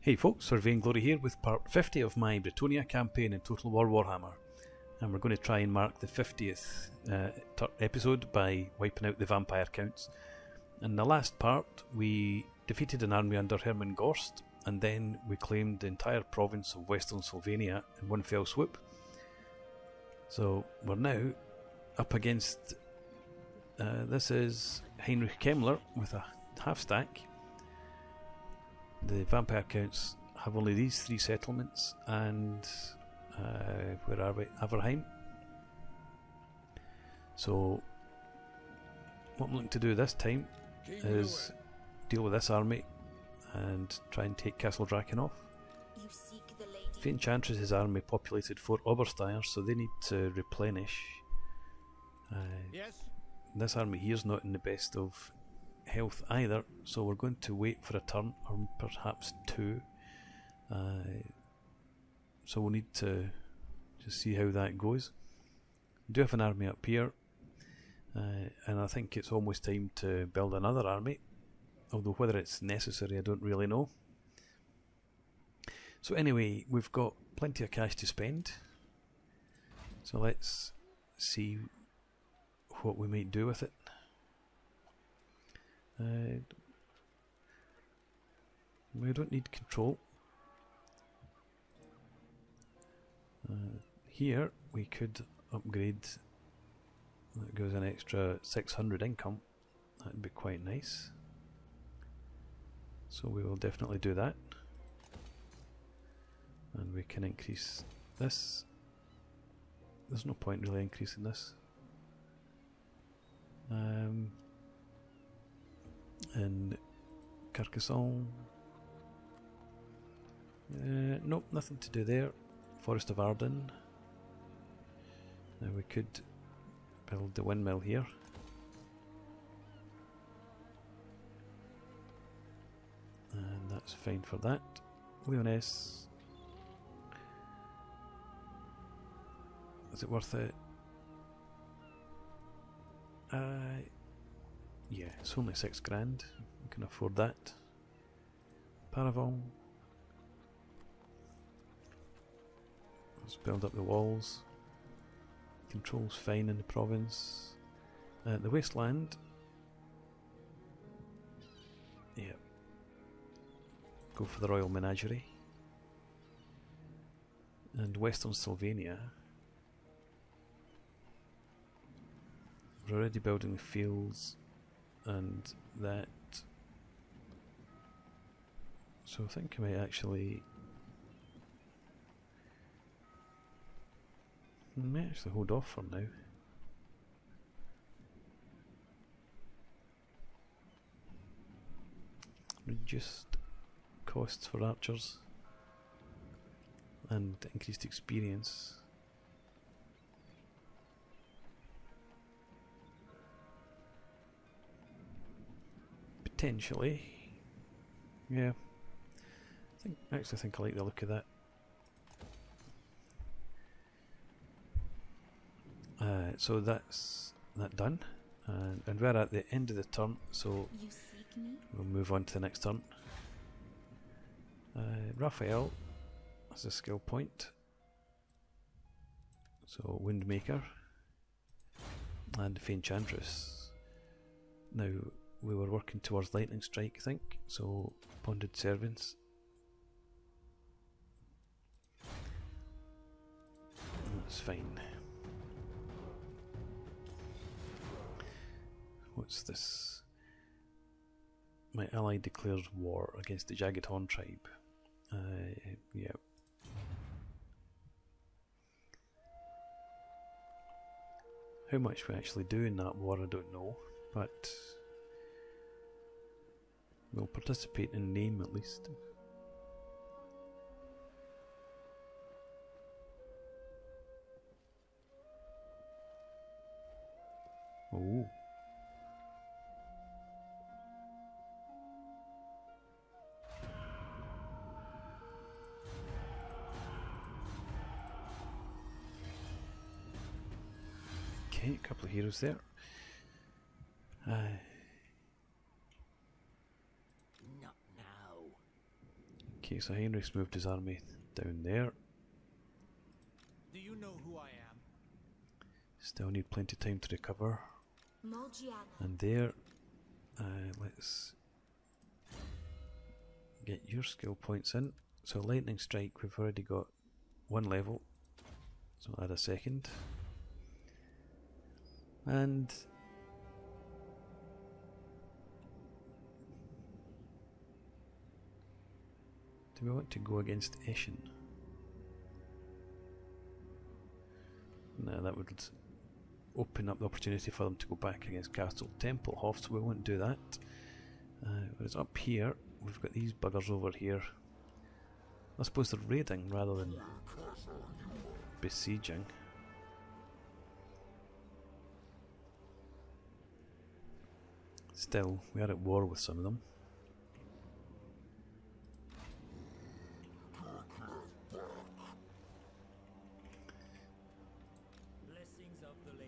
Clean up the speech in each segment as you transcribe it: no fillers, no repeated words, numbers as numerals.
Hey folks, Sir Vainglory here with part 50 of my Bretonnia campaign in Total War Warhammer, and we're going to try and mark the 50th episode by wiping out the vampire counts. In the last part we defeated an army under Hermann Gorst, and then we claimed the entire province of Western Slovenia in one fell swoop. So we're now up against, this is Heinrich Kemmler with a half stack. The vampire counts have only these three settlements, and where are we? Averheim. So what I'm looking to do this time is deal with this army and try and take Castle Drakenhof. The Enchantress's army populated Fort Obersteyr, so they need to replenish. Yes. This army here is not in the best of health either, so we're going to wait for a turn, or perhaps two. So we'll need to just see how that goes. We do have an army up here, and I think it's almost time to build another army, although whether it's necessary I don't really know. So anyway, we've got plenty of cash to spend, so let's see what we might do with it. We don't need control. Here we could upgrade. That goes an extra 600 income. That'd be quite nice. So we will definitely do that. And we can increase this. There's no point really increasing this. And Carcassonne. Nope, nothing to do there. Forest of Arden. Now we could build the windmill here. And that's fine for that. Lyonesse. Is it worth it? Yeah, it's only 6 grand. We can afford that. Paravon. Let's build up the walls. Control's fine in the province. The wasteland. Yeah. Go for the Royal Menagerie. And Western Slovenia. We're already building the fields and that, so I think I might actually hold off for now. Reduced costs for archers and increased experience. Potentially, yeah. I actually think I like the look of that. So that's that done, and we're at the end of the turn. So we'll move on to the next turn. Raphael has a skill point, so Windmaker and Enchantress. Now, we were working towards Lightning Strike, I think, so Bonded Servants. That's fine. What's this? My ally declares war against the Jagged Horn tribe. Yeah. How much we actually do in that war I don't know, but we'll participate in name at least. Oh. Okay, a couple of heroes there. Okay, so Heinrich's moved his army down there. Do you know who I am? Still need plenty of time to recover. And there, let's get your skill points in. So lightning strike, we've already got one level, so I'll add a second. And do we want to go against Eschen? No, that would open up the opportunity for them to go back against Castle Drakenhof, so we won't do that. Whereas up here, we've got these buggers over here. I suppose they're raiding rather than besieging. Still, we are at war with some of them.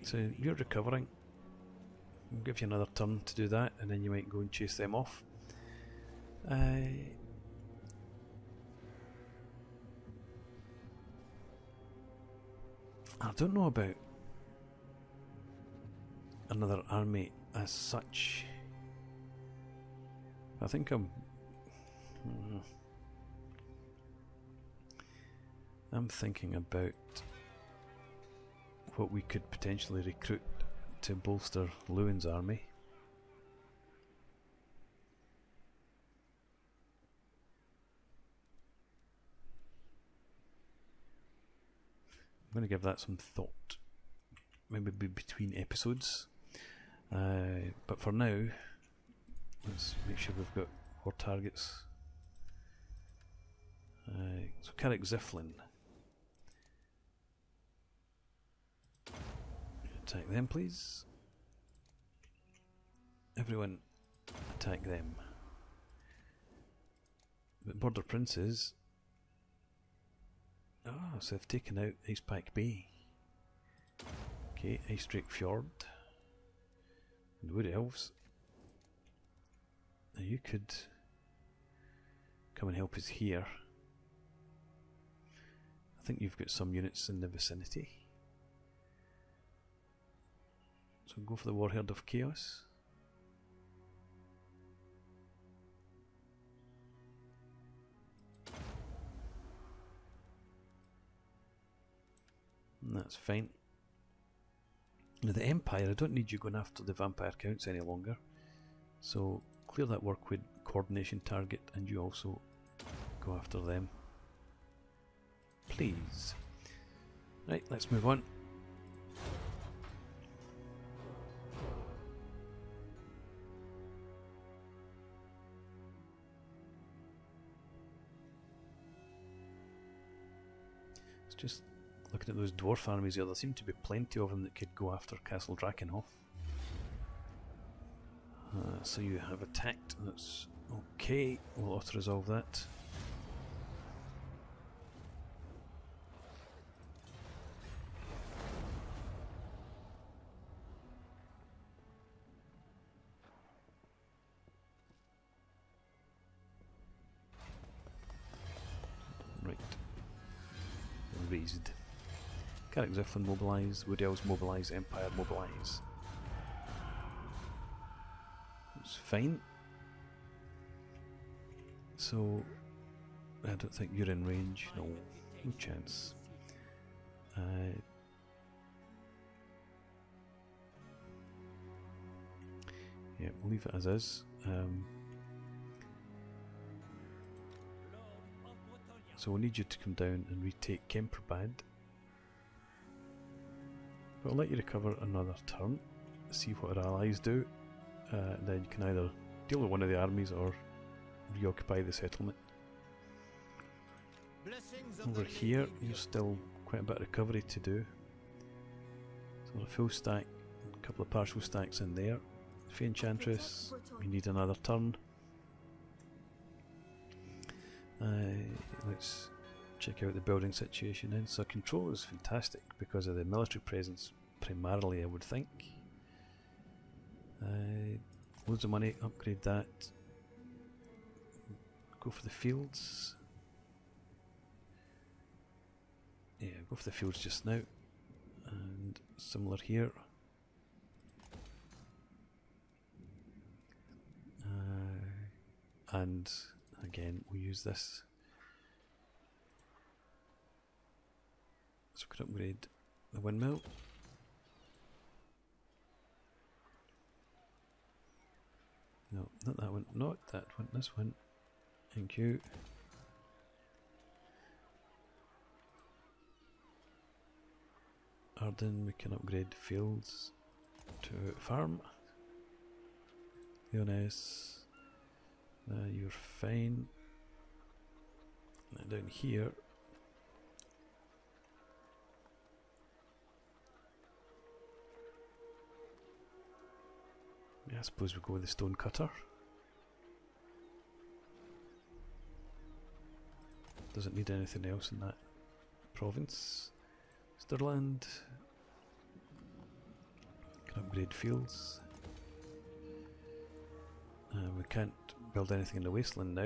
So you're recovering. We'll give you another turn to do that, and then you might go and chase them off. I don't know about another army as such. I think I'm thinking about what we could potentially recruit to bolster Louen's army. I'm going to give that some thought, maybe between episodes, but for now let's make sure we've got war targets. So Carrick Ziflin, attack them please. Everyone attack them. But Border Princes, so they've taken out Ice Pack Bay. Okay, Ice Drake Fjord and Wood Elves. Now you could come and help us here. I think you've got some units in the vicinity. So go for the Warherd of Chaos. And that's fine. Now the Empire, I don't need you going after the Vampire Counts any longer. So clear that work with coordination target, and you also go after them. Please. Right, let's move on. It's just looking at those dwarf armies here, there seem to be plenty of them that could go after Castle Drakenhof. So you have attacked, that's okay, we'll auto-resolve that. Right. Raised. Carrick Ziflin mobilise, Wood Elves mobilise, Empire mobilise. It's fine. So I don't think you're in range. No, no chance. Yeah, we'll leave it as is. So we'll need you to come down and retake Kemperbad. But I'll let you recover another turn, see what our allies do. Then you can either deal with one of the armies or reoccupy the settlement. Over here, there's still quite a bit of recovery to do. So a full stack, a couple of partial stacks in there. Fey Enchantress, we need another turn. Let's check out the building situation then. So control is fantastic because of the military presence primarily, I would think. Loads of money, upgrade that. Go for the fields. Go for the fields just now, and similar here. And again, we'll use this. So we can upgrade the windmill. No, not that one, not that one, this one. Thank you. Arden, we can upgrade fields to farm. Leones, you're fine. And down here, yeah, I suppose we go with the stone cutter. Doesn't need anything else in that province. Sterland. Can upgrade fields. We can't build anything in the wasteland now. I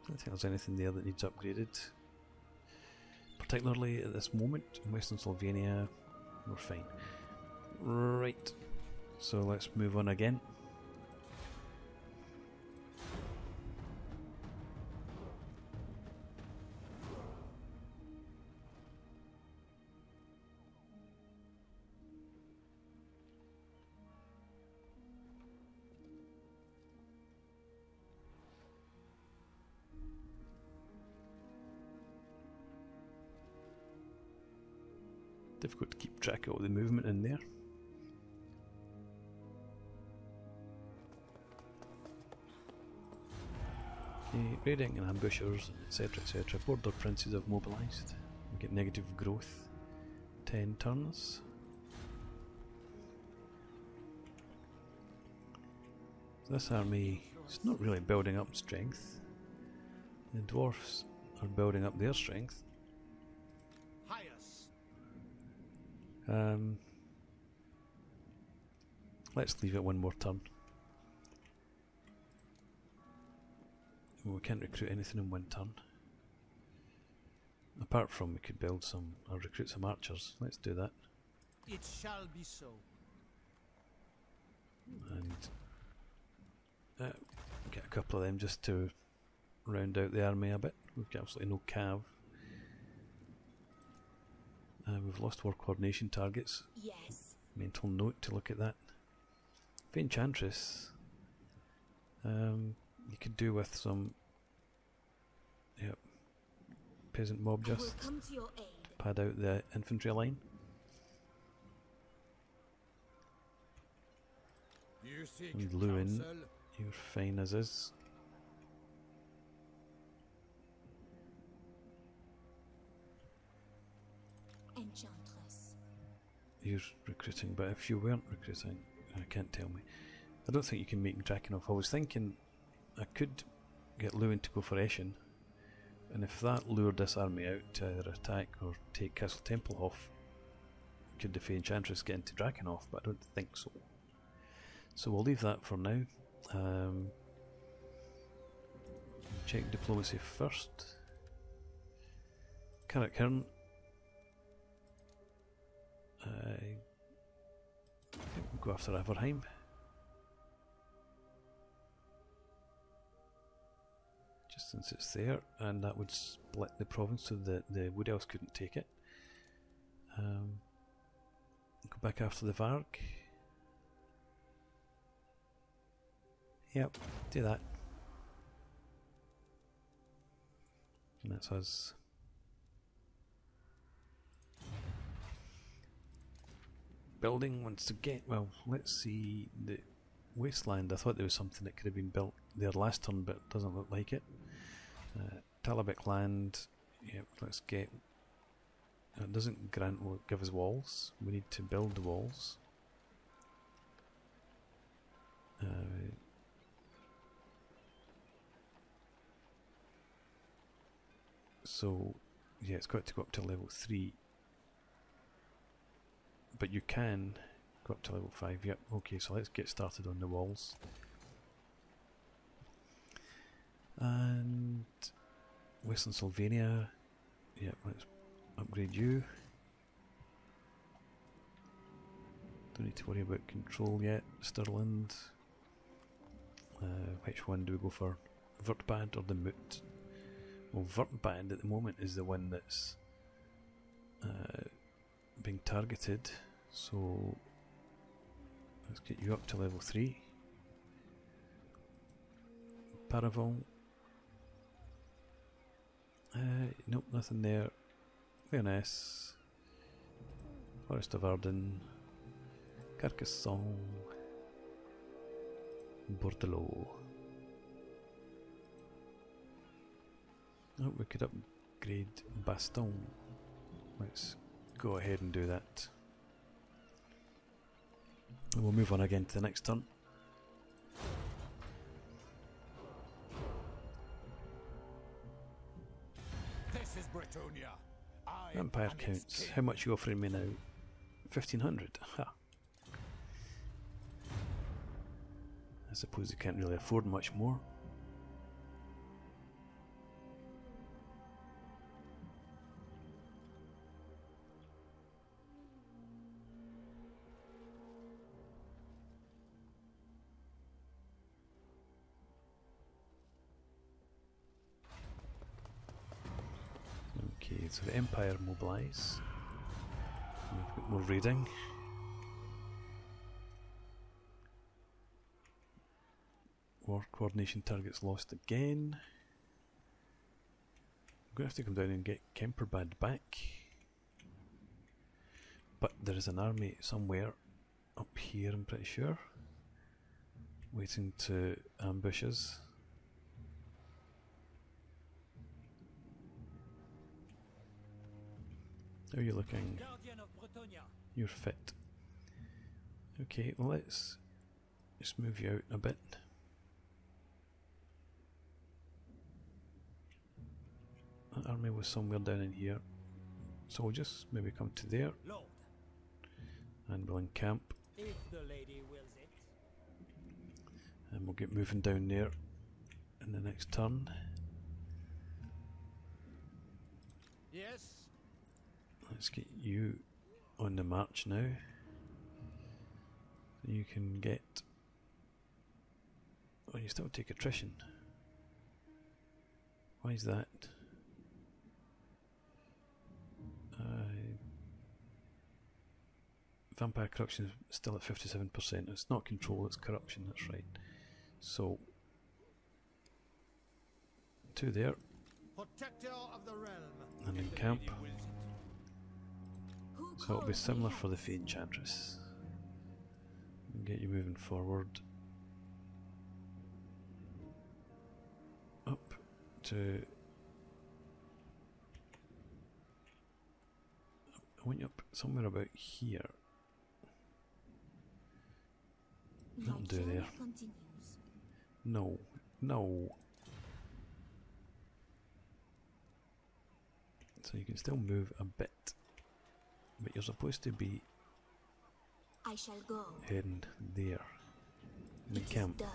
don't think there's anything there that needs upgraded. Particularly at this moment in Western Slovenia, we're fine. Right, so let's move on again. Difficult to keep track of all the movement in there. Raiding and ambushers, etc, etc. Border princes have mobilised. We get negative growth. 10 turns. This army is not really building up strength. The dwarfs are building up their strength. Let's leave it one more turn. Well, we can't recruit anything in one turn. Apart from we could build some, or recruit some archers. Let's do that. It shall be so. And get a couple of them just to round out the army a bit. We've got absolutely no cav. We've lost war coordination targets. Yes. Mental note to look at that. The Enchantress, you could do with some, yep, peasant mob just come to your aid. pad out the infantry line. You seek And Louen, counsel? you're fine as is. Enchantress. You're recruiting, but if you weren't recruiting, I can't tell me. I don't think you can make Drakenhof. I was thinking I could get Louen to go for Eschen, and if that lured this army out to either attack or take Castle Templehof, could the Enchantress get into Drakenhof, but I don't think so. So we'll leave that for now. Check diplomacy first. Carrickern. We'll go after Averheim. Just since it's there, and that would split the province so that the Wood Elves couldn't take it. Go back after the Varg. Yep, do that. And that's us. Building once again. Well, let's see the wasteland. I thought there was something that could have been built there last turn, but it doesn't look like it. Talabek land. Yep, let's get. It doesn't give us walls. We need to build the walls. So, yeah, it's got to go up to level 3. But you can go up to level 5. Yep, okay, so let's get started on the walls. And Western Sylvania. Yeah, let's upgrade you. Don't need to worry about control yet. Stirland. Which one do we go for? Vertbad or the Moot? Well, Vertbad at the moment is the one that's being targeted. So let's get you up to level 3. Paraval. Nope, nothing there. Lyonesse. Forest of Arden. Carcassonne. Bordelot. Oh, we could upgrade Baston. Let's go ahead and do that. And we'll move on again to the next turn. This is Bretonnia. Empire counts. How much are you offering me now? 1,500. Ha. I suppose you can't really afford much more. Okay, so the Empire mobilise. We've got more raiding. War coordination targets lost again. I'm going to have to come down and get Kemperbad back. But there is an army somewhere up here, I'm pretty sure, waiting to ambush us. How are you looking? You're fit. Okay, well let's just move you out a bit. That army was somewhere down in here, so we'll just maybe come to there and we'll encamp, If the lady wills it. and we'll get moving down there in the next turn. Yes. Let's get you on the march now. You can get... Oh, you still take attrition. Why is that? Vampire corruption is still at 57%. It's not control, it's corruption, that's right. So, 2 there, Protector of the realm. and encamp. So it'll be similar for the Fey Enchantress. And get you moving forward. Up to... I want you up somewhere about here. That'll do there. No, no. So you can still move a bit, but you're supposed to be I shall go. heading there in the It is camp. done.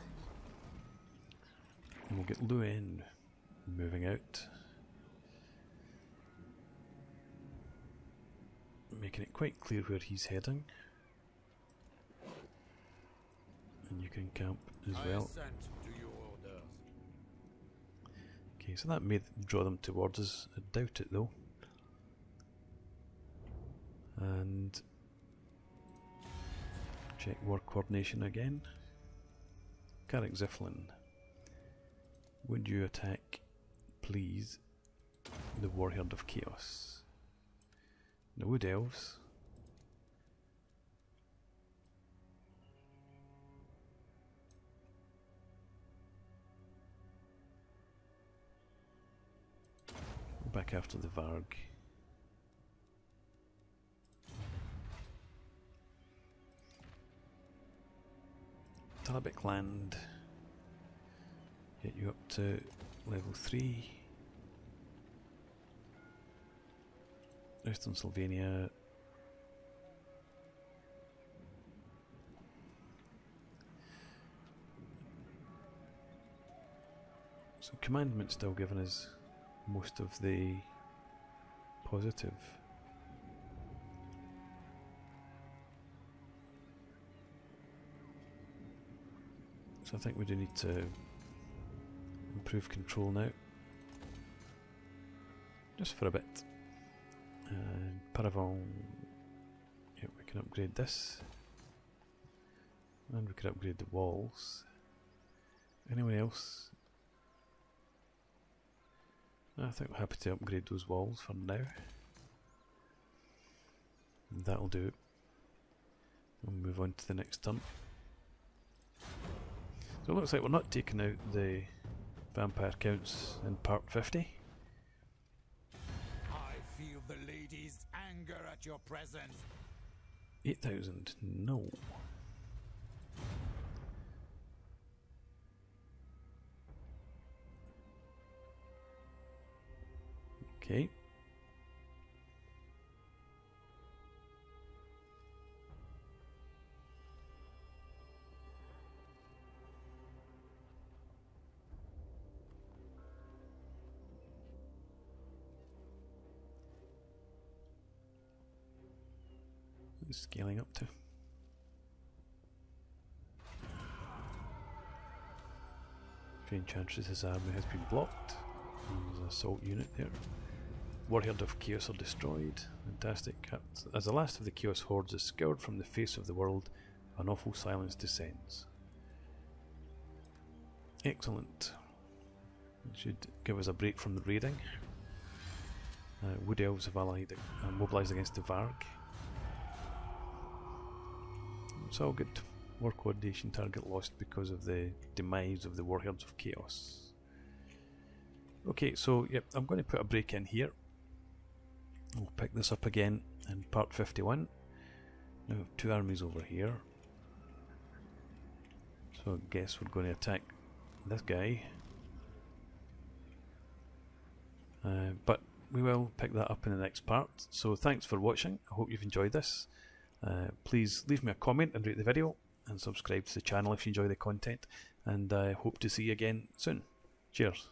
And we'll get Louen moving out, making it quite clear where he's heading. And you can camp as well. Okay, so that may draw them towards us. I doubt it though. And check war coordination again. Carrick Ziflin, would you attack, please, the Warherd of Chaos? The Wood Elves. Back after the Varg. Talabek land. Get you up to level 3. Eastern Sylvania. So commandment still given us most of the positive. So I think we do need to improve control now, just for a bit. And Paravon, yeah, we can upgrade this, and we could upgrade the walls. Anyone else? I think we're happy to upgrade those walls for now. And that'll do it. We'll move on to the next turn. So it looks like we're not taking out the vampire counts in part 50. I feel the lady's anger at your presence. 8,000, no. Okay. Scaling up to. Enchantress's army has been blocked. There's an assault unit there. Warherd of Chaos are destroyed. Fantastic. As the last of the Chaos hordes is scoured from the face of the world, an awful silence descends. Excellent. It should give us a break from the raiding. Wood Elves have allied and mobilised against the Varg. It's all good. War coordination target lost because of the demise of the Warherds of Chaos. Okay, so yep, I'm going to put a break in here. We'll pick this up again in part 51. Now we have two armies over here. So I guess we're going to attack this guy. But we will pick that up in the next part. So thanks for watching. I hope you've enjoyed this. Please leave me a comment and rate the video, and subscribe to the channel if you enjoy the content, and I hope to see you again soon. Cheers.